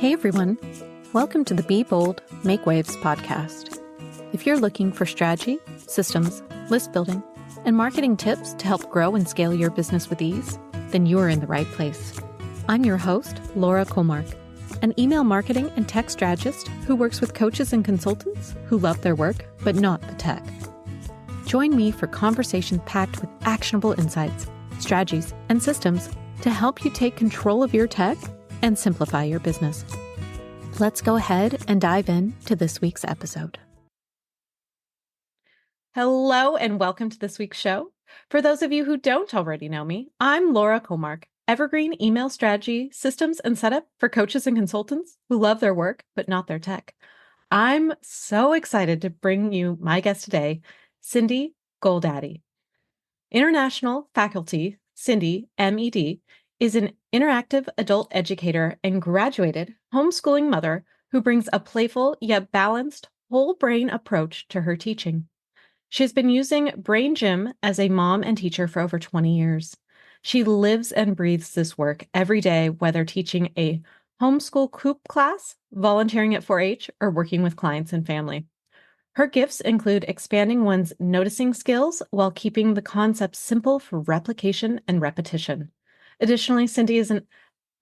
Hey everyone, welcome to the Be Bold, Make Waves podcast. If you're looking for strategy, systems, list building, and marketing tips to help grow and scale your business with ease, then you are in the right place. I'm your host, Laura Komark, an email marketing and tech strategist who works with coaches and consultants who love their work, but not the tech. Join me for conversation packed with actionable insights, strategies, and systems to help you take control of your tech and simplify your business. Let's go ahead and dive into this week's episode. Hello and welcome to this week's show. For those of you who don't already know me, I'm Laura Komark, evergreen email strategy, systems, and setup for coaches and consultants who love their work, but not their tech. I'm so excited to bring you my guest today, Cindy Goldade. International Faculty Cindy, M.Ed, is an interactive adult educator and graduated homeschooling mother who brings a playful yet balanced whole brain approach to her teaching. She has been using Brain Gym as a mom and teacher for over 20 years. She lives and breathes this work every day, whether teaching a homeschool coop class, volunteering at 4-H, or working with clients and family. Her gifts include expanding one's noticing skills while keeping the concepts simple for replication and repetition. Additionally, Cindy is an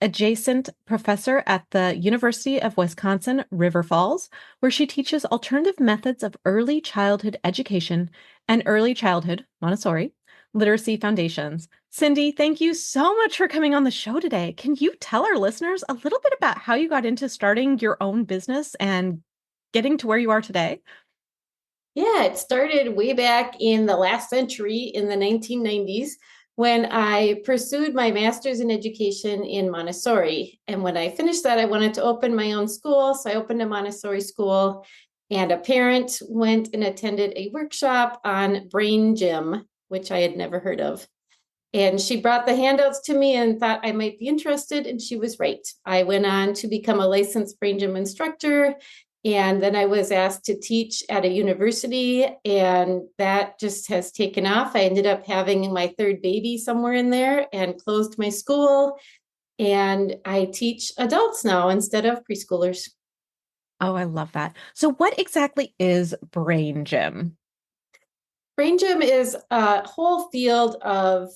adjunct professor at the University of Wisconsin River Falls, where she teaches alternative methods of early childhood education and early childhood, Montessori, literacy foundations. Cindy, thank you so much for coming on the show today. Can you tell our listeners a little bit about how you got into starting your own business and getting to where you are today? Yeah, it started way back in the last century in the 1990s when I pursued my master's in education in Montessori. And when I finished that, I wanted to open my own school. So I opened a Montessori school, and a parent went and attended a workshop on Brain Gym, which I had never heard of. And she brought the handouts to me and thought I might be interested, and she was right. I went on to become a licensed Brain Gym instructor, and then I was asked to teach at a university, and that just has taken off. I ended up having my third baby somewhere in there and closed my school, and I teach adults now instead of preschoolers. Oh, I love that. So what exactly is Brain Gym? Brain Gym is a whole field of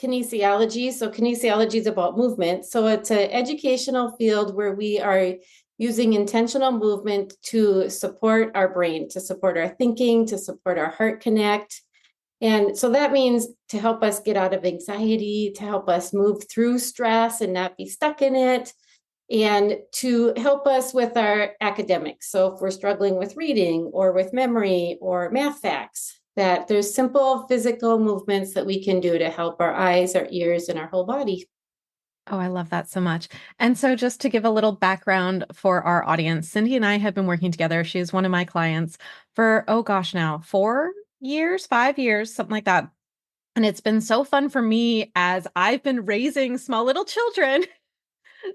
kinesiology. So kinesiology is about movement. So it's an educational field where we are using intentional movement to support our brain, to support our thinking, to support our heart connect. And so that means to help us get out of anxiety, to help us move through stress and not be stuck in it, and to help us with our academics. So if we're struggling with reading or with memory or math facts, that there's simple physical movements that we can do to help our eyes, our ears, and our whole body. Oh, I love that so much. And so just to give a little background for our audience, Cindy and I have been working together. She is one of my clients for, oh gosh, now 4 years, 5 years, something like that. And it's been so fun for me as I've been raising small little children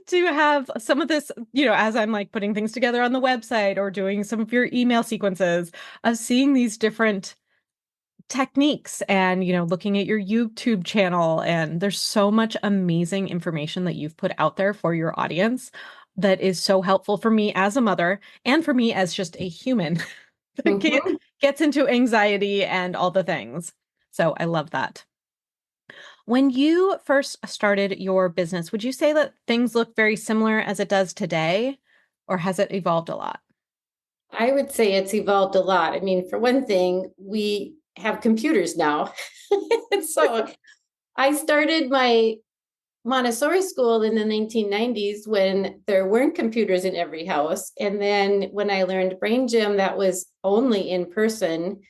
to have some of this, as I'm like putting things together on the website or doing some of your email sequences of seeing these different techniques and, looking at your YouTube channel. And there's so much amazing information that you've put out there for your audience that is so helpful for me as a mother and for me as just a human that gets into anxiety and all the things. So I love that. When you first started your business, would you say that things look very similar as it does today, or has it evolved a lot? I would say it's evolved a lot. I mean, for one thing, we have computers now. So I started my Montessori school in the 1990s when there weren't computers in every house. And then when I learned Brain Gym, that was only in person.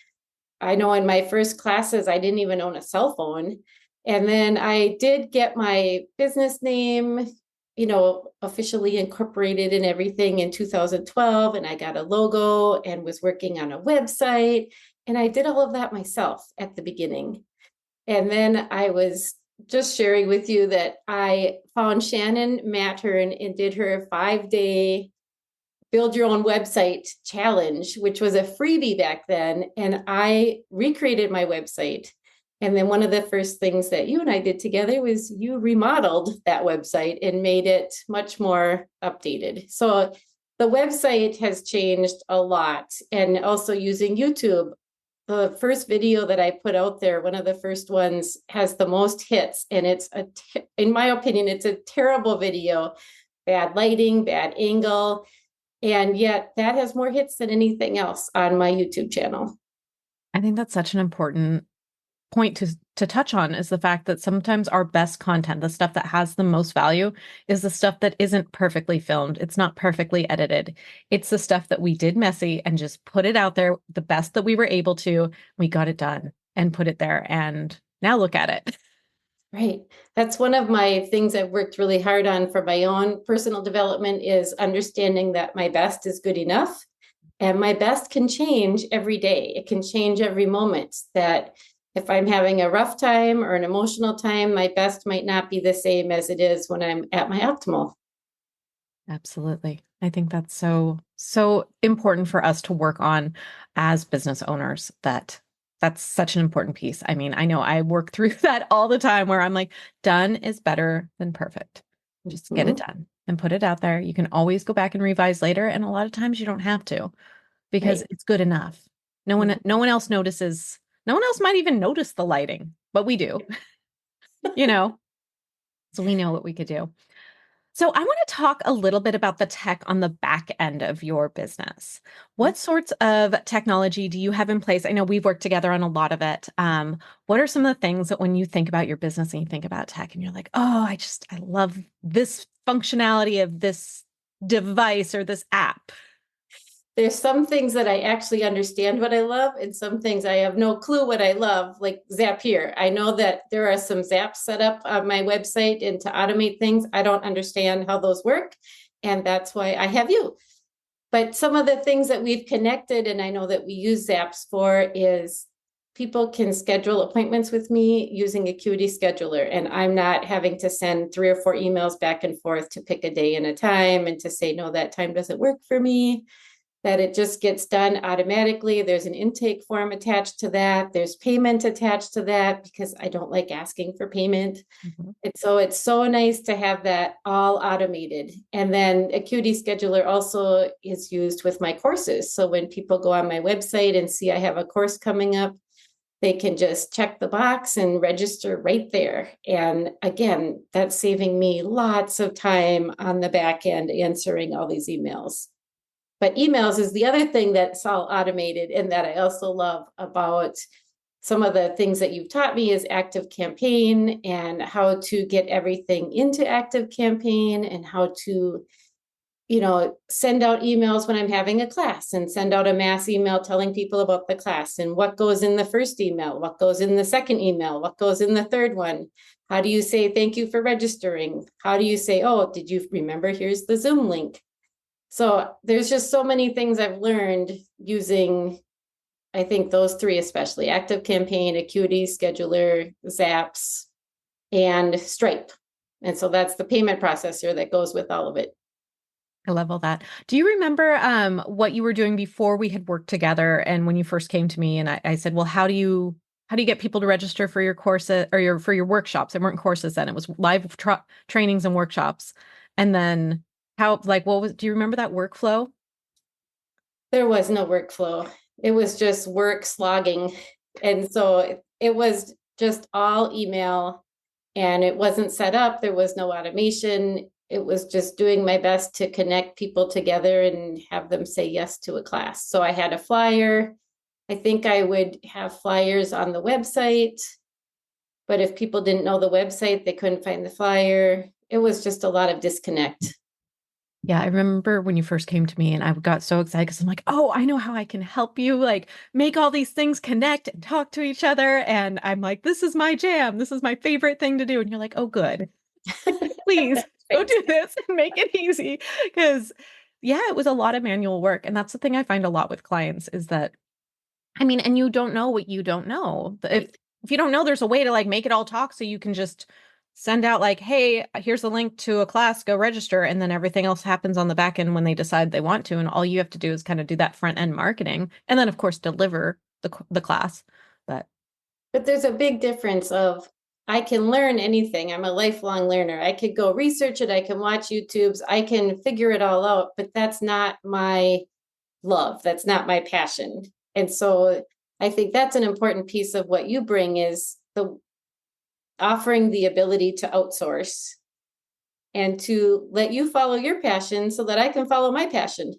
I know in my first classes, I didn't even own a cell phone. And then I did get my business name, officially incorporated and everything in 2012. And I got a logo and was working on a website. And I did all of that myself at the beginning. And then I was just sharing with you that I found Shannon Mattern and did her 5-day build your own website challenge, which was a freebie back then. And I recreated my website And then one of the first things that you and I did together was you remodeled that website and made it much more updated. So the website has changed a lot. And also using YouTube, the first video that I put out there, one of the first ones, has the most hits. And in my opinion, it's a terrible video, bad lighting, bad angle. And yet that has more hits than anything else on my YouTube channel. I think that's such an important point to touch on is the fact that sometimes our best content, the stuff that has the most value, is the stuff that isn't perfectly filmed. It's not perfectly edited. It's the stuff that we did messy and just put it out there the best that we were able to. We got it done and put it there. And now look at it. Right. That's one of my things I've worked really hard on for my own personal development is understanding that my best is good enough. And my best can change every day. It can change every moment. That if I'm having a rough time or an emotional time, my best might not be the same as it is when I'm at my optimal. Absolutely. I think that's so important for us to work on as business owners that's such an important piece. I mean, I know I work through that all the time where I'm like, done is better than perfect. Just get it Mhm. done and put it out there. You can always go back and revise later. And a lot of times you don't have to because Right. it's good enough. Mhm. No one else notices. No one else might even notice the lighting, but we do, you know, so we know what we could do. So I want to talk a little bit about the tech on the back end of your business. What sorts of technology do you have in place? I know we've worked together on a lot of it. What are some of the things that when you think about your business and you think about tech and you're like, oh, I love this functionality of this device or this app? There's some things that I actually understand what I love, and some things I have no clue what I love, like Zapier. I know that there are some Zaps set up on my website and to automate things. I don't understand how those work, and that's why I have you. But some of the things that we've connected, and I know that we use Zaps for, is people can schedule appointments with me using Acuity Scheduler, and I'm not having to send 3 or 4 emails back and forth to pick a day and a time and to say, no, that time doesn't work for me, that it just gets done automatically. There's an intake form attached to that. There's payment attached to that because I don't like asking for payment. Mhm. And so it's so nice to have that all automated. And then Acuity Scheduler also is used with my courses. So when people go on my website and see I have a course coming up, they can just check the box and register right there. And again, that's saving me lots of time on the back end answering all these emails. But emails is the other thing that's all automated and that I also love about some of the things that you've taught me is Active Campaign and how to get everything into Active Campaign and how to, send out emails when I'm having a class and send out a mass email telling people about the class and what goes in the first email, what goes in the second email, what goes in the third one. How do you say thank you for registering? How do you say, oh, did you remember? Here's the Zoom link. So there's just so many things I've learned using, I think those three, especially Active Campaign, Acuity, Scheduler, Zaps, and Stripe. And so that's the payment processor that goes with all of it. I love all that. Do you remember what you were doing before we had worked together and when you first came to me and I said, well, how do you get people to register for your courses or for your workshops? It weren't courses then. It was live trainings and workshops. And then do you remember that workflow? There was no workflow. It was just work slogging. And so it was just all email and it wasn't set up. There was no automation. It was just doing my best to connect people together and have them say yes to a class. So I had a flyer. I think I would have flyers on the website, but if people didn't know the website, they couldn't find the flyer. It was just a lot of disconnect. Yeah, I remember when you first came to me and I got so excited because I'm like, oh, I know how I can help you like make all these things connect and talk to each other. And I'm like, this is my jam. This is my favorite thing to do. And you're like, oh, good. Please go Right. do this and make it easy. Because yeah, it was a lot of manual work. And that's the thing I find a lot with clients is that, I mean, and you don't know what you don't know. Right. If you don't know, there's a way to like make it all talk so you can just send out like, hey, here's a link to a class, go register, and then everything else happens on the back end when they decide they want to, and all you have to do is kind of do that front end marketing, and then of course deliver the class. But But there's a big difference of I can learn anything. I'm a lifelong learner. I could go research it. I can watch YouTubes. I can figure it all out, but that's not my love. That's not my passion. And so I think that's an important piece of what you bring is the offering the ability to outsource and to let you follow your passion so that I can follow my passion.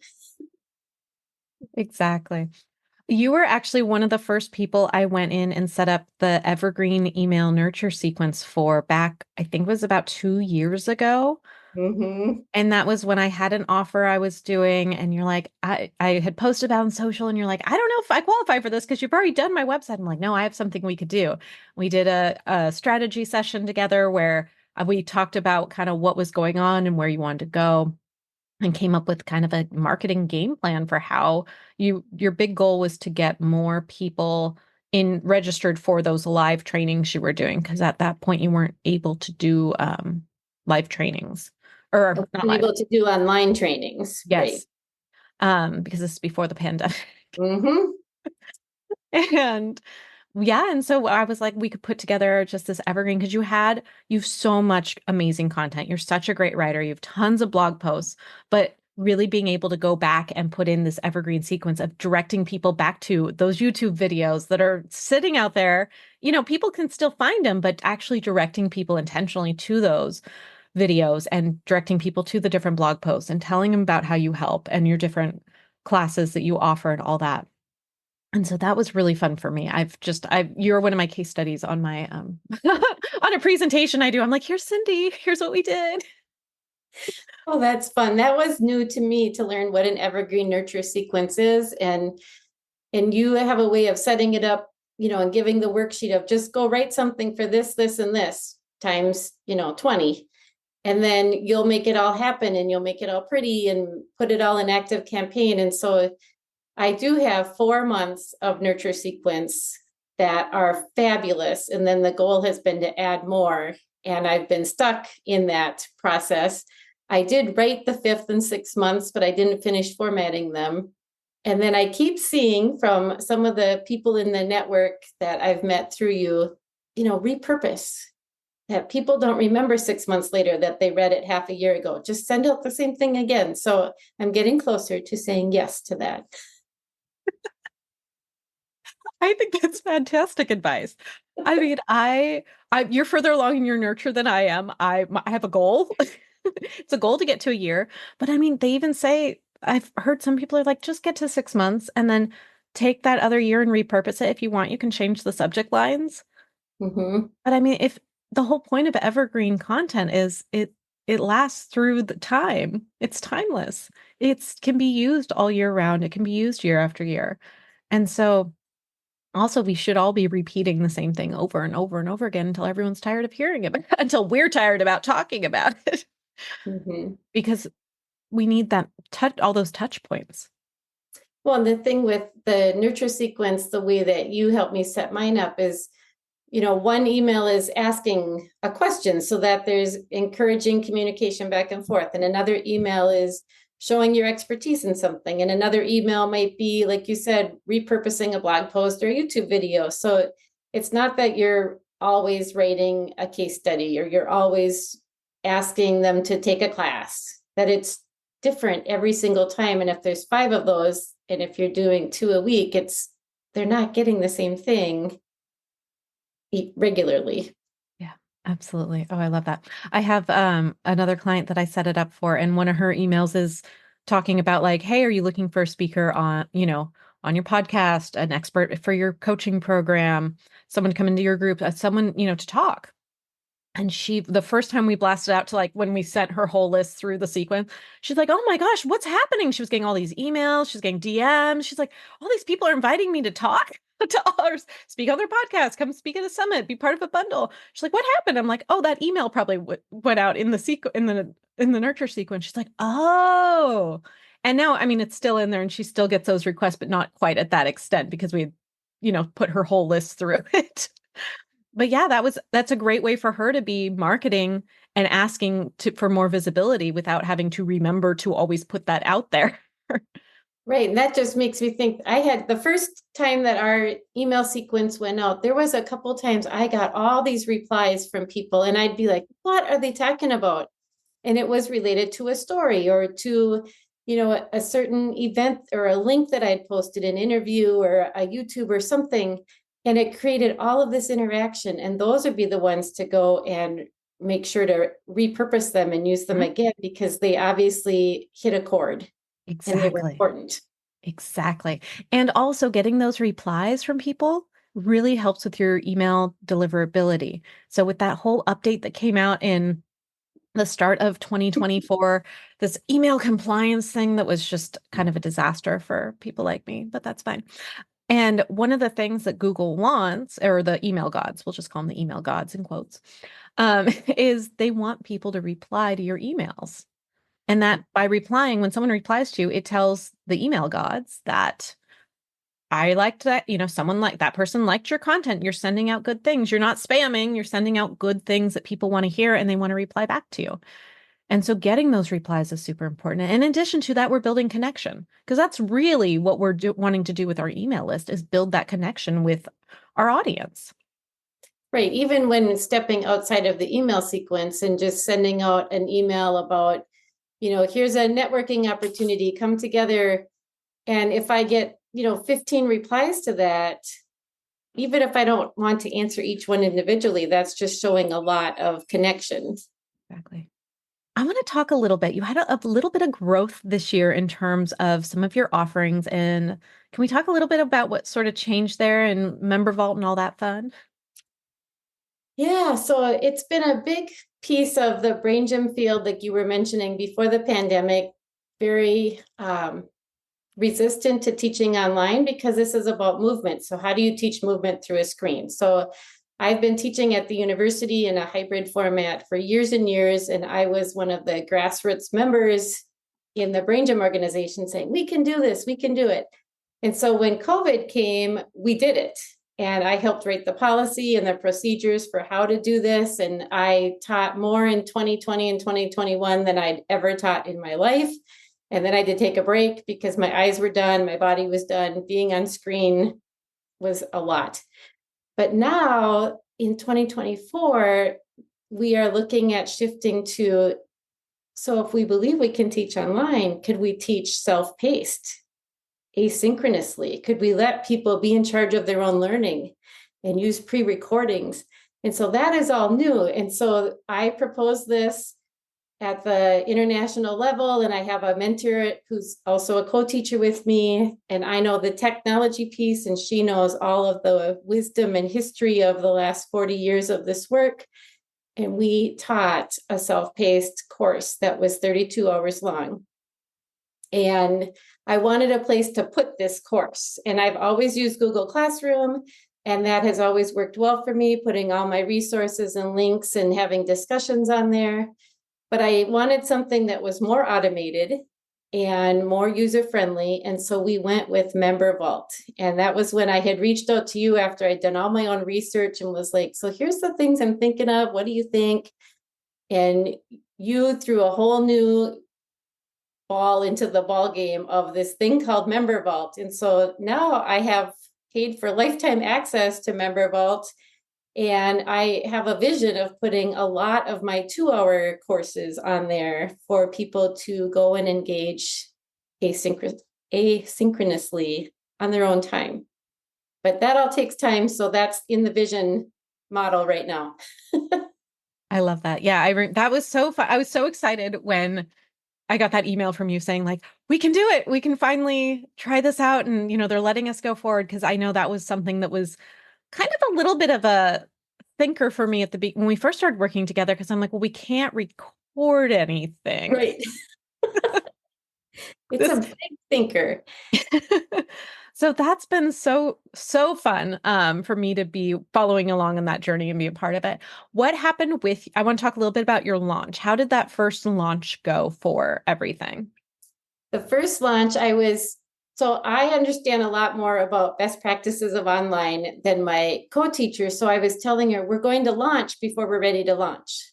Exactly. You were actually one of the first people I went in and set up the evergreen email nurture sequence for back, I think it was about 2 years ago. Mm-hmm. And that was when I had an offer I was doing, and you're like, I had posted about on social, and you're like, I don't know if I qualify for this because you've already done my website. I'm like, no, I have something we could do. We did a strategy session together where we talked about kind of what was going on and where you wanted to go, and came up with kind of a marketing game plan for how your big goal was to get more people in registered for those live trainings you were doing, because at that point you weren't able to do live trainings, or not live. Able to do online trainings, right? Yes. Because this is before the pandemic. Mm-hmm. And yeah, and so I was like, we could put together just this evergreen, because you've so much amazing content. You're such a great writer. You have tons of blog posts, but really being able to go back and put in this evergreen sequence of directing people back to those YouTube videos that are sitting out there. People can still find them, but actually directing people intentionally to those videos and directing people to the different blog posts and telling them about how you help and your different classes that you offer and all that. And so that was really fun for me. You're one of my case studies on my on a presentation I do. I'm like, here's Cindy, here's what we did. Oh, that's fun. That was new to me to learn what an evergreen nurture sequence is. And you have a way of setting it up, and giving the worksheet of just go write something for this, this, and this times, 20. And then you'll make it all happen and you'll make it all pretty and put it all in active campaign. And so I do have 4 months of nurture sequence that are fabulous. And then the goal has been to add more. And I've been stuck in that process. I did write the 5th and 6th months, but I didn't finish formatting them. And then I keep seeing from some of the people in the network that I've met through you, repurpose, that people don't remember 6 months later that they read it half a year ago. Just send out the same thing again. So I'm getting closer to saying yes to that. I think that's fantastic advice. I mean, you're further along in your nurture than I am. I have a goal. It's a goal to get to a year, but I mean, they even say, I've heard some people are like, just get to 6 months and then take that other year and repurpose it. If you want, you can change the subject lines. Mm-hmm. But I mean, if the whole point of evergreen content is it lasts through the time. It's timeless. It can be used all year round. It can be used year after year. And so also we should all be repeating the same thing over and over and over again until everyone's tired of hearing it, until we're tired about talking about it. Mm-hmm. Because we need that all those touch points. Well, and the thing with the nurture sequence, the way that you help me set mine up is, one email is asking a question so that there's encouraging communication back and forth. And another email is showing your expertise in something. And another email might be, like you said, repurposing a blog post or a YouTube video. So it's not that you're always writing a case study or you're always asking them to take a class, that it's different every single time. And if there's 5 of those, and if you're doing 2 a week, they're not getting the same thing regularly. Yeah, absolutely. Oh, I love that. I have another client that I set it up for, and one of her emails is talking about like, hey, are you looking for a speaker on your podcast, an expert for your coaching program, someone to come into your group, someone, to talk. And the first time we blasted out to like when we sent her whole list through the sequence, she's like, oh my gosh, what's happening? She was getting all these emails. She's getting DMs. She's like, all these people are inviting me to talk to others, speak on their podcast, come speak at a summit, be part of a bundle. She's like, what happened? I'm like, oh, that email probably went out in the nurture sequence. She's like, oh, and now, I mean, it's still in there and she still gets those requests, but not quite at that extent because we, put her whole list through it. But yeah, that's a great way for her to be marketing and asking for more visibility without having to remember to always put that out there. Right. And that just makes me think I had the first time that our email sequence went out, there was a couple times I got all these replies from people and I'd be like, what are they talking about? And it was related to a story or to, a certain event or a link that I'd posted, an interview or a YouTube or something. And it created all of this interaction. And those would be the ones to go and make sure to repurpose them and use them Mhm. again because they obviously hit a chord and they were Exactly. important. Exactly. And also getting those replies from people really helps with your email deliverability. So with that whole update that came out in the start of 2024, this email compliance thing that was just kind of a disaster for people like me, but that's fine. And one of the things that Google wants, or the email gods, we'll just call them the email gods in quotes, is they want people to reply to your emails. And that by replying, when someone replies to you, it tells the email gods that I liked that, someone like that person liked your content. You're sending out good things. You're not spamming. You're sending out good things that people want to hear and they want to reply back to you. And so getting those replies is super important. And in addition to that, we're building connection because that's really what we're wanting to do with our email list is build that connection with our audience. Right. Even when stepping outside of the email sequence and just sending out an email about, here's a networking opportunity, come together. And if I get, 15 replies to that, even if I don't want to answer each one individually, that's just showing a lot of connection. Exactly. I want to talk a little bit. You had a little bit of growth this year in terms of some of your offerings. And can we talk a little bit about what sort of changed there and Member Vault and all that fun? Yeah, so it's been a big piece of the brain gym field, like you were mentioning before the pandemic, very resistant to teaching online because this is about movement. So, how do you teach movement through a screen? So, I've been teaching at the university in a hybrid format for years and years, and I was one of the grassroots members in the brain gym organization saying, we can do this, we can do it. And so when COVID came, we did it. And I helped write the policy and the procedures for how to do this. And I taught more in 2020 and 2021 than I'd ever taught in my life. And then I did take a break because my eyes were done, my body was done. Being on screen was a lot. But now in 2024, we are looking at shifting to, so if we believe we can teach online, could we teach self-paced, asynchronously? Could we let people be in charge of their own learning and use pre-recordings? And so that is all new. And so I propose this at the international level, and I have a mentor who's also a co-teacher with me, and I know the technology piece, and she knows all of the wisdom and history of the last 40 years of this work. And we taught a self-paced course that was 32 hours long. And I wanted a place to put this course. And I've always used Google Classroom, and that has always worked well for me, putting all my resources and links and having discussions on there. But I wanted something that was more automated and more user-friendly. And so we went with Member Vault. And that was when I had reached out to you after I'd done all my own research and was like, so here's the things I'm thinking of. What do you think? And you threw a whole new ball into the ball game of this thing called Member Vault. And so now I have paid for lifetime access to Member Vault. And I have a vision of putting a lot of my 2-hour courses on there for people to go and engage asynchronously on their own time. But that all takes time. So that's in the vision model right now. I love that. Yeah, that was so fun. I was so excited when I got that email from you saying like, we can do it. We can finally try this out. And, they're letting us go forward because I know that was something that was kind of a little bit of a thinker for me at the beginning when we first started working together because I'm like, well, we can't record anything. Right. It's a This big thinker. So that's been so fun for me to be following along on that journey and be a part of it. What happened with I want to talk a little bit about your launch. How did that first launch go for everything? The first launch, so I understand a lot more about best practices of online than my co-teacher. So I was telling her, we're going to launch before we're ready to launch.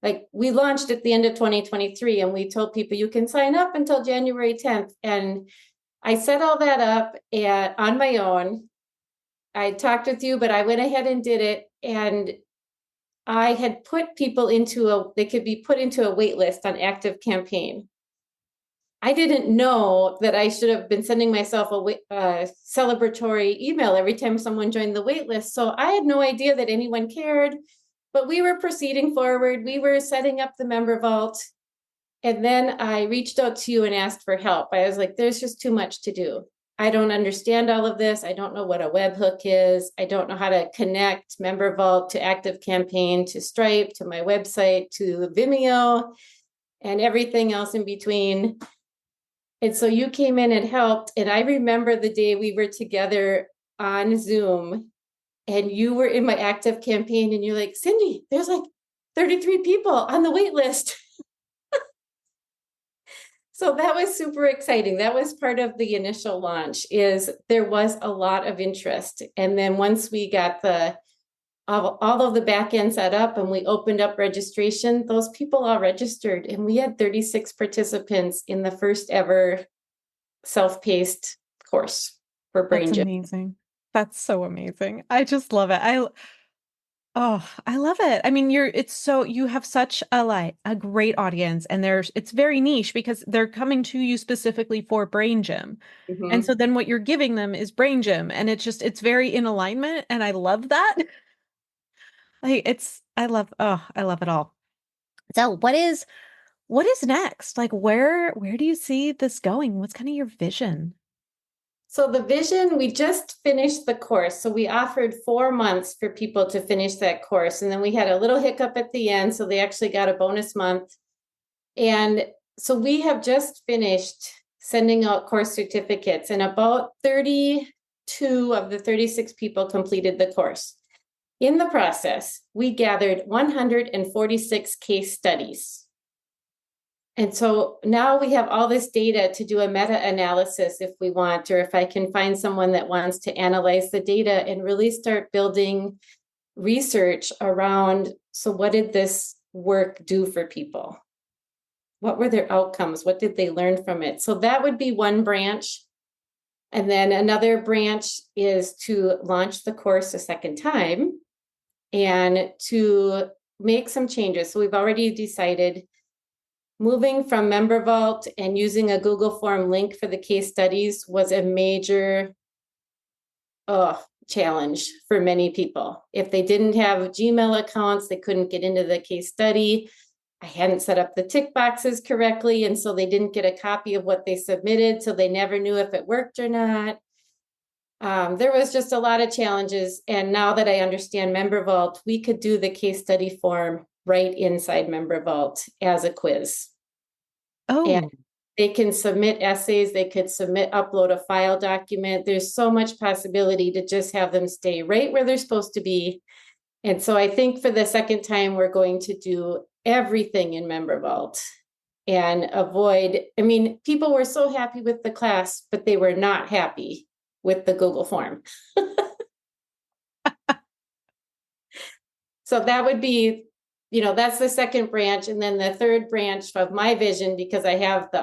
Like we launched at the end of 2023 and we told people you can sign up until January 10th. And I set all that up and on my own. I talked with you, but I went ahead and did it. And I had put people they could be put into a wait list on Active Campaign. I didn't know that I should have been sending myself a celebratory email every time someone joined the wait list. So I had no idea that anyone cared, but we were proceeding forward. We were setting up the member vault. And then I reached out to you and asked for help. I was like, there's just too much to do. I don't understand all of this. I don't know what a webhook is. I don't know how to connect Member Vault to Active Campaign, to Stripe, to my website, to Vimeo, and everything else in between. And so you came in and helped. And I remember the day we were together on Zoom and you were in my Active Campaign and you're like, Cindy, there's like 33 people on the wait list. So that was super exciting. That was part of the initial launch. Is there was a lot of interest. And then once we got all of the back end set up and we opened up registration, those people all registered and we had 36 participants in the first ever self-paced course for That's brain gym. amazing. That's so amazing. I just love it. I love it. I mean, you have such a great audience and it's very niche because they're coming to you specifically for brain gym. And Mhm. so then what you're giving them is brain gym and it's very in alignment and I love that. Like I love it all. So what is next? Like where do you see this going? What's kind of your vision? So the vision, we just finished the course. So we offered 4 months for people to finish that course. And then we had a little hiccup at the end. So they actually got a bonus month. And so we have just finished sending out course certificates, and about 32 of the 36 people completed the course. In the process, we gathered 146 case studies. And so now we have all this data to do a meta-analysis if we want, or if I can find someone that wants to analyze the data and really start building research around, so what did this work do for people? What were their outcomes? What did they learn from it? So that would be one branch. And then another branch is to launch the course a second time and to make some changes. So we've already decided moving from Member Vault and using a Google form link for the case studies was a major challenge for many people. If they didn't have Gmail accounts, they couldn't get into the case study. I hadn't set up the tick boxes correctly, and so they didn't get a copy of what they submitted, so they never knew if it worked or not. There was just a lot of challenges, and now that I understand Member Vault, we could do the case study form right inside Member Vault as a quiz. And Oh, they can submit essays, they could upload a file document. There's so much possibility to just have them stay right where they're supposed to be. And so I think for the second time, we're going to do everything in Member Vault and people were so happy with the class, but they were not happy with the Google form. So that would be, that's the second branch. And then the third branch of my vision, because I have the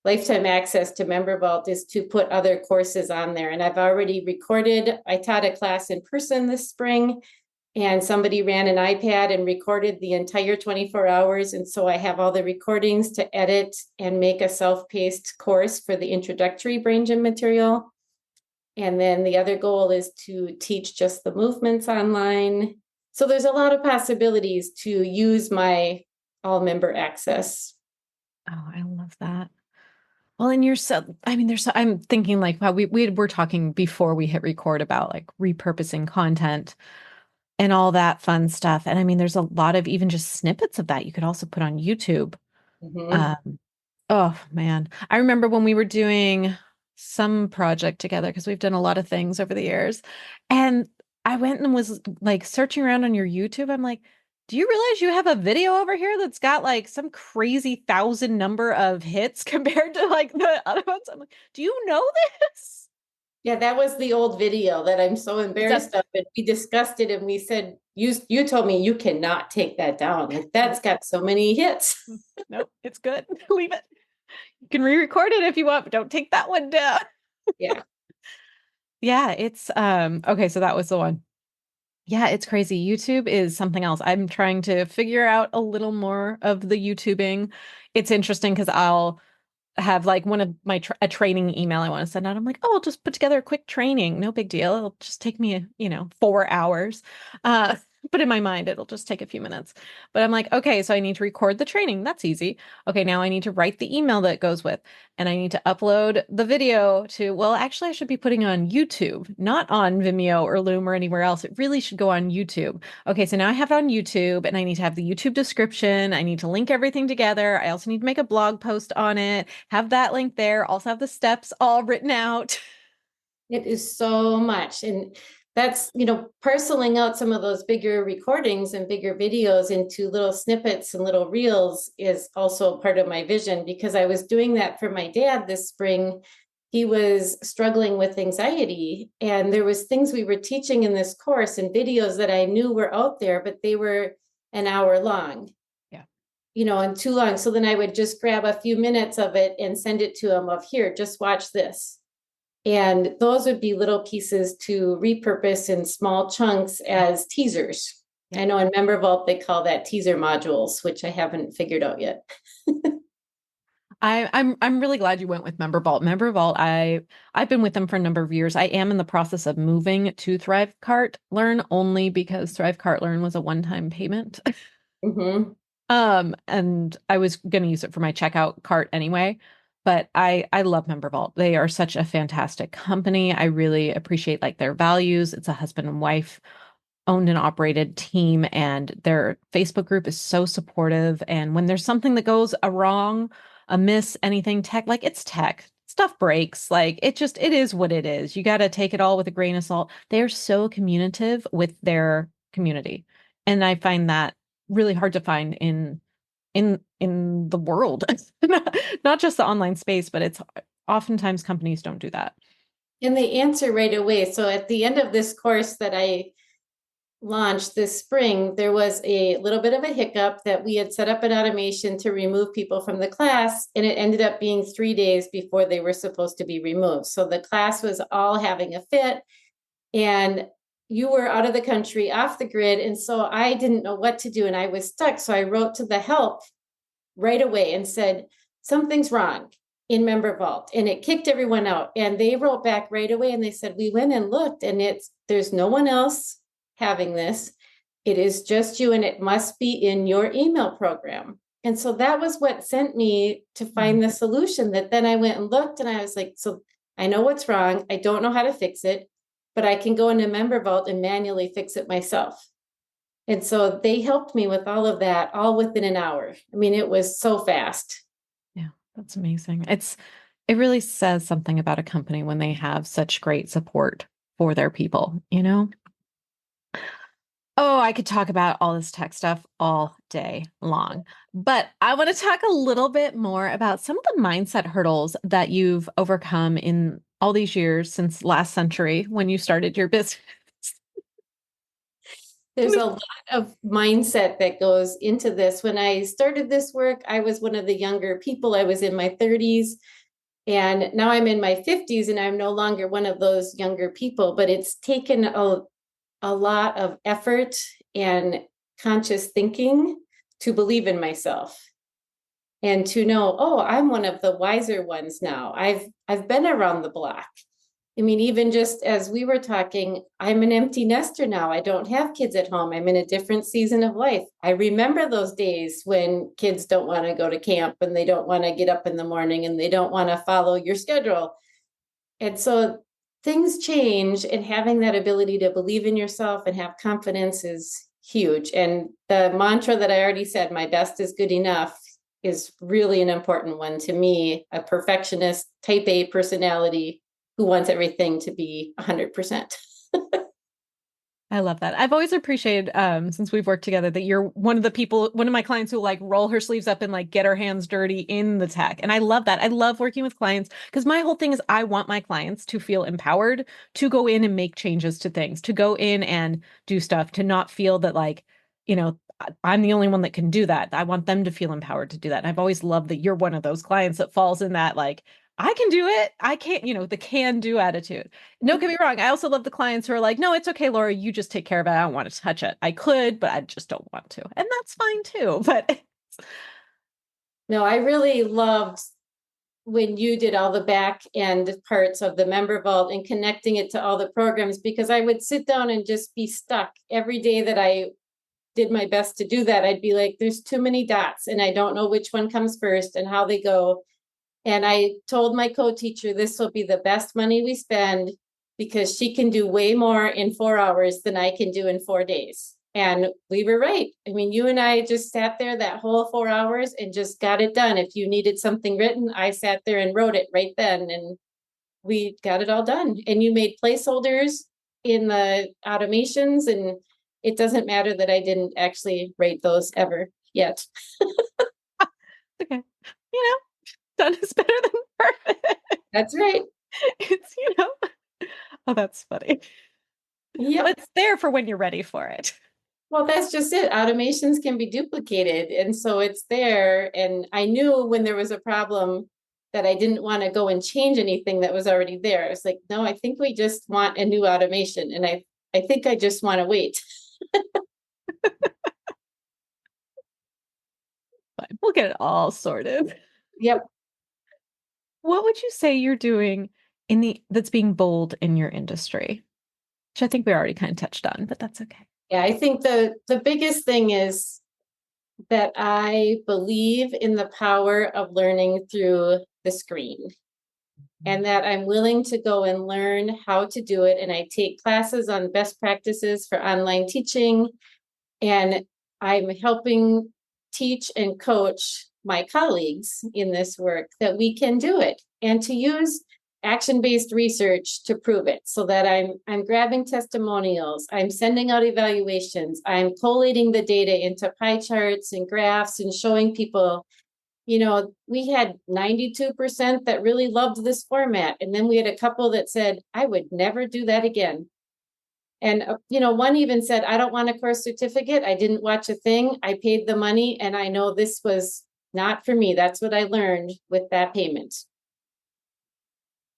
lifetime access to Member Vault, is to put other courses on there. And I've already I taught a class in person this spring, and somebody ran an iPad and recorded the entire 24 hours. And so I have all the recordings to edit and make a self-paced course for the introductory brain gym material. And then the other goal is to teach just the movements online. So there's a lot of possibilities to use my all member access. oh, I love that. Well, and I'm thinking like, wow, we were talking before we hit record about like repurposing content and all that fun stuff. And I mean, there's a lot of even just snippets of that you could also put on YouTube. Mhm. Um, oh man, I remember when we were doing some project together because we've done a lot of things over the years. And I went and was like searching around on your YouTube. I'm like, do you realize you have a video over here that's got like some crazy thousand number of hits compared to like the other ones? I'm like, do you know this? Yeah, that was the old video that I'm so Is that embarrassed of. And we discussed it and we said, you told me you cannot take that down. Like, that's nope, got so many hits. nope, it's good. Leave it. You can re-record it if you want, but don't take that one down. Yeah. Yeah, it's okay, so that was the one. Yeah, it's crazy. YouTube is something else. I'm trying to figure out a little more of the YouTubing. It's interesting because I'll have like one of my a training email I want to send out. I'm like, oh, I'll just put together a quick training. No big deal. It'll just take me, 4 hours. Uh, but in my mind, it'll just take a few minutes. But I'm like, okay, so I need to record the training. That's easy. Okay, now I need to write the email that goes with, and I need to upload the video to, well, actually, I should be putting on YouTube, not on Vimeo or Loom or anywhere else. It really should go on YouTube. Okay, so now I have it on YouTube and I need to have the YouTube description. I need to link everything together. I also need to make a blog post on it, have that link there, also have the steps all written out. It is so much. And that's, parceling out some of those bigger recordings and bigger videos into little snippets and little reels is also part of my vision, because I was doing that for my dad this spring. He was struggling with anxiety, and there was things we were teaching in this course and videos that I knew were out there, but they were an hour long. Yeah. And too long. So then I would just grab a few minutes of it and send it to him of, here, just watch this. And those would be little pieces to repurpose in small chunks as teasers. Yeah. I know in Member Vault, they call that teaser modules, which I haven't figured out yet. I'm really glad you went with Member Vault. Member Vault, I've been with them for a number of years. I am in the process of moving to Thrivecart Learn only because Thrivecart Learn was a one-time payment. Mm-hmm. And I was going to use it for my checkout cart anyway, but I love Member Vault. They are such a fantastic company. I really appreciate like their values. It's a husband and wife owned and operated team, and their Facebook group is so supportive. And when there's something that goes wrong, amiss, anything tech, like it's tech. Stuff breaks. Like it is what it is. You got to take it all with a grain of salt. They are so communicative with their community. And I find that really hard to find in the world. Not just the online space, but it's oftentimes companies don't do that. And they answer right away. So at the end of this course that I launched this spring, there was a little bit of a hiccup that we had set up an automation to remove people from the class, and it ended up being 3 days before they were supposed to be removed. So the class was all having a fit, and you were out of the country, off the grid. And so I didn't know what to do, and I was stuck. So I wrote to the help right away and said, something's wrong in Member Vault, and it kicked everyone out. And they wrote back right away and they said, we went and looked, and there's no one else having this. It is just you, and it must be in your email program. And so that was what sent me to find the solution. That then I went and looked, and I was like, so I know what's wrong. I don't know how to fix it, but I can go into Member Vault and manually fix it myself. And so they helped me with all of that, all within an hour. I mean, it was so fast. Yeah, that's amazing. It really says something about a company when they have such great support for their people, you know? Oh, I could talk about all this tech stuff all day long, but I want to talk a little bit more about some of the mindset hurdles that you've overcome in all these years since last century when you started your business. There's a lot of mindset that goes into this. When I started this work, I was one of the younger people. I was in my 30s, and now I'm in my 50s, and I'm no longer one of those younger people, but it's taken a lot of effort and conscious thinking to believe in myself and to know, oh, I'm one of the wiser ones now. I've been around the block. I mean, even just as we were talking, I'm an empty nester now. I don't have kids at home. I'm in a different season of life. I remember those days when kids don't want to go to camp, and they don't want to get up in the morning, and they don't want to follow your schedule. And so things change, and having that ability to believe in yourself and have confidence is huge. And the mantra that I already said, my best is good enough, is really an important one to me, a perfectionist, type A personality who wants everything to be 100%. I love that. I've always appreciated, since we've worked together, that you're one of my clients who like roll her sleeves up and like get her hands dirty in the tech. And I love that. I love working with clients because my whole thing is I want my clients to feel empowered to go in and make changes to things, to go in and do stuff, to not feel that like, I'm the only one that can do that. I want them to feel empowered to do that. And I've always loved that you're one of those clients that falls in that, like, I can do it. I can't, the can do attitude. No, get me wrong. I also love the clients who are like, no, it's okay, Laura, you just take care of it. I don't want to touch it. I could, but I just don't want to. And that's fine too. But No, I really loved when you did all the back end parts of the member vault and connecting it to all the programs, because I would sit down and just be stuck every day that I did my best to do that. I'd be like, there's too many dots and I don't know which one comes first and how they go. And I told my co-teacher, this will be the best money we spend because she can do way more in 4 hours than I can do in 4 days. And we were right. I mean, you and I just sat there that whole 4 hours and just got it done. If you needed something written, I sat there and wrote it right then. And we got it all done. And you made placeholders in the automations. And it doesn't matter that I didn't actually write those ever yet. okay. Done is better than perfect. That's right. It's, oh, that's funny. Yeah. But it's there for when you're ready for it. Well, that's just it. Automations can be duplicated. And so it's there. And I knew when there was a problem that I didn't want to go and change anything that was already there. I was like, no, I think we just want a new automation. And I think I just want to wait. Fine. We'll get it all sorted. Yep. What would you say you're doing that's being bold in your industry? Which I think we already kind of touched on, but that's okay. Yeah, I think the biggest thing is that I believe in the power of learning through the screen and that I'm willing to go and learn how to do it. And I take classes on best practices for online teaching. And I'm helping teach and coach my colleagues in this work that we can do it and to use action-based research to prove it, so that I'm grabbing testimonials, I'm sending out evaluations, I'm collating the data into pie charts and graphs and showing people, we had 92% that really loved this format. And then we had a couple that said, I would never do that again. And, one even said, I don't want a course certificate. I didn't watch a thing. I paid the money and I know this was not for me. That's what I learned with that payment.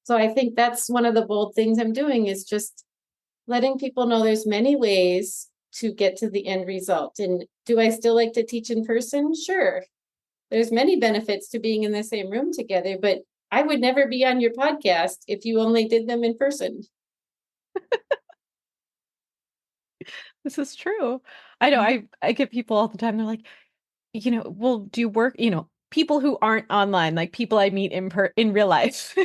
So I think that's one of the bold things I'm doing, is just letting people know there's many ways to get to the end result. And do I still like to teach in person? Sure. There's many benefits to being in the same room together, but I would never be on your podcast if you only did them in person. This is true. I know I get people all the time. They're like, well, do you work, people who aren't online, like people I meet in real life.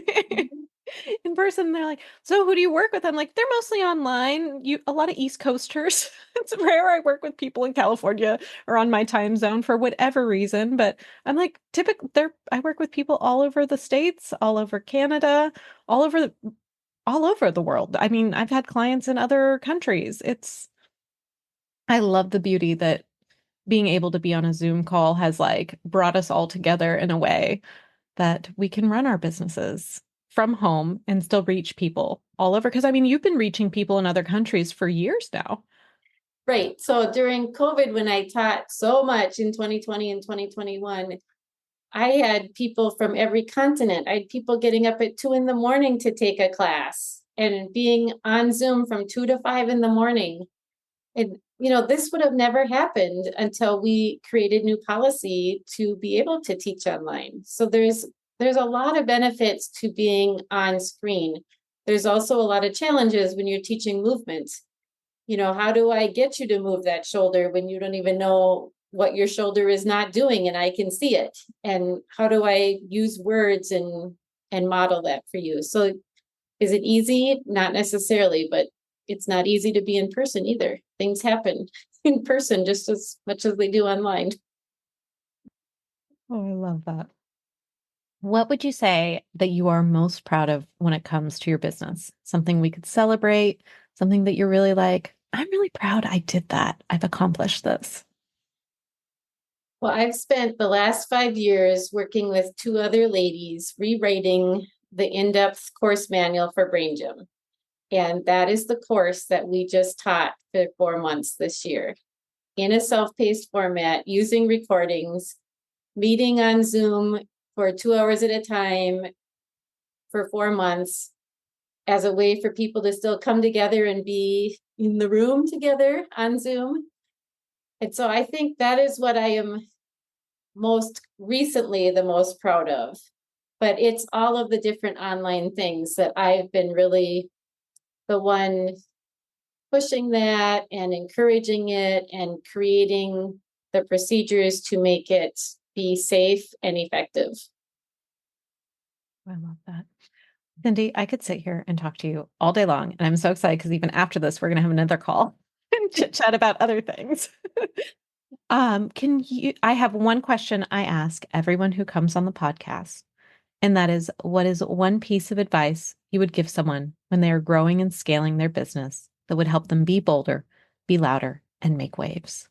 In person, they're like, so who do you work with? I'm like, they're mostly online. A lot of East Coasters. It's rare I work with people in California or on my time zone for whatever reason. But I'm like, I work with people all over the States, all over Canada, all over the world. I mean, I've had clients in other countries. I love the beauty that being able to be on a Zoom call has like brought us all together in a way that we can run our businesses from home and still reach people all over. Because I mean, you've been reaching people in other countries for years now. Right. So during COVID, when I taught so much in 2020 and 2021, I had people from every continent. I had people getting up at 2 a.m. to take a class and being on Zoom from 2 to 5 a.m. And, this would have never happened until we created new policy to be able to teach online. So there's a lot of benefits to being on screen. There's also a lot of challenges when you're teaching movement. How do I get you to move that shoulder when you don't even know what your shoulder is not doing and I can see it? And how do I use words and model that for you? So is it easy? Not necessarily, but it's not easy to be in person either. Things happen in person just as much as they do online. Oh, I love that. What would you say that you are most proud of when it comes to your business? Something we could celebrate, something that you're really like, I'm really proud I did that. I've accomplished this. Well, I've spent the last 5 years working with 2 other ladies rewriting the in-depth course manual for Brain Gym. And that is the course that we just taught for 4 months this year. in a self-paced format, using recordings, meeting on Zoom for 2 hours at a time for 4 months as a way for people to still come together and be in the room together on Zoom. And so I think that is what I am most recently the most proud of. But it's all of the different online things that I've been really the one pushing that and encouraging it and creating the procedures to make it be safe and effective. I love that. Cindy, I could sit here and talk to you all day long. And I'm so excited because even after this, we're going to have another call and chit chat about other things. I have one question I ask everyone who comes on the podcast, and that is, what is one piece of advice you would give someone when they are growing and scaling their business that would help them be bolder, be louder, and make waves?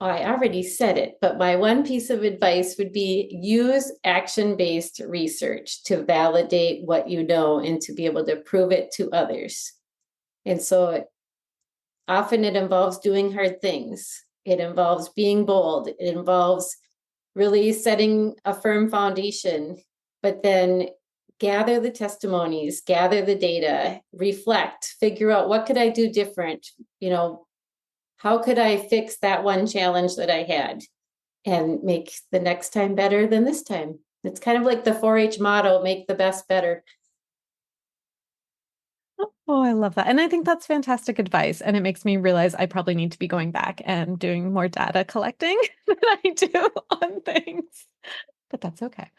I already said it, but my one piece of advice would be use action-based research to validate what you know and to be able to prove it to others. And so often it involves doing hard things. It involves being bold. It involves really setting a firm foundation, but then gather the testimonies, gather the data, reflect, figure out what could I do different? How could I fix that one challenge that I had and make the next time better than this time? It's kind of like the 4-H motto, make the best better. Oh, I love that. And I think that's fantastic advice. And it makes me realize I probably need to be going back and doing more data collecting than I do on things. But that's okay.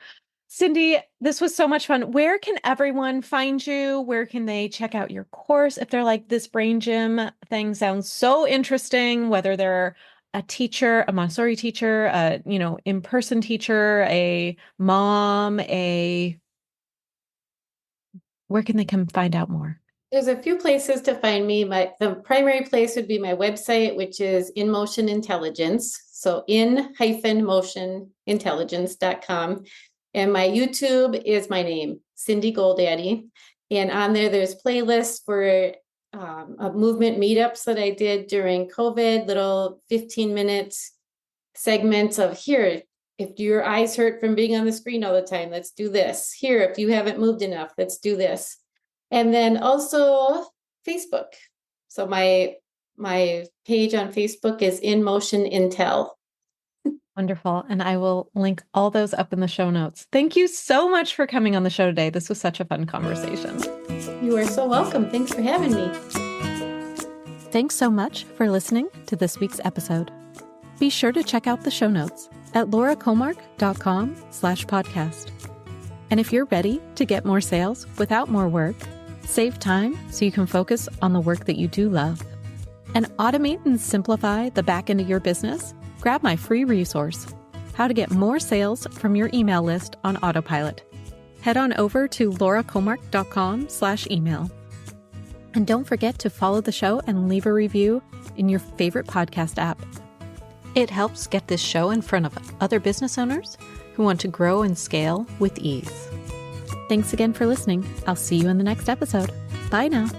Cindy, this was so much fun. Where can everyone find you? Where can they check out your course? If they're like, this brain gym thing sounds so interesting, whether they're a teacher, a Montessori teacher, in-person teacher, a mom, where can they come find out more? There's a few places to find me. The primary place would be my website, which is In Motion Intelligence. So in-motionintelligence.com. And my YouTube is my name, Cindy Goldade. And on there's playlists for movement meetups that I did during COVID, little 15-minute segments of here, if your eyes hurt from being on the screen all the time, let's do this. Here, if you haven't moved enough, let's do this. And then also Facebook. So my page on Facebook is In Motion Intell. Wonderful. And I will link all those up in the show notes. Thank you so much for coming on the show today. This was such a fun conversation. You are so welcome. Thanks for having me. Thanks so much for listening to this week's episode. Be sure to check out the show notes at lauracomark.com/podcast. And if you're ready to get more sales without more work, save time so you can focus on the work that you do love, and automate and simplify the back end of your business, grab my free resource, How to Get More Sales from Your Email List on Autopilot. Head on over to lauracomark.com/email. And don't forget to follow the show and leave a review in your favorite podcast app. It helps get this show in front of other business owners who want to grow and scale with ease. Thanks again for listening. I'll see you in the next episode. Bye now.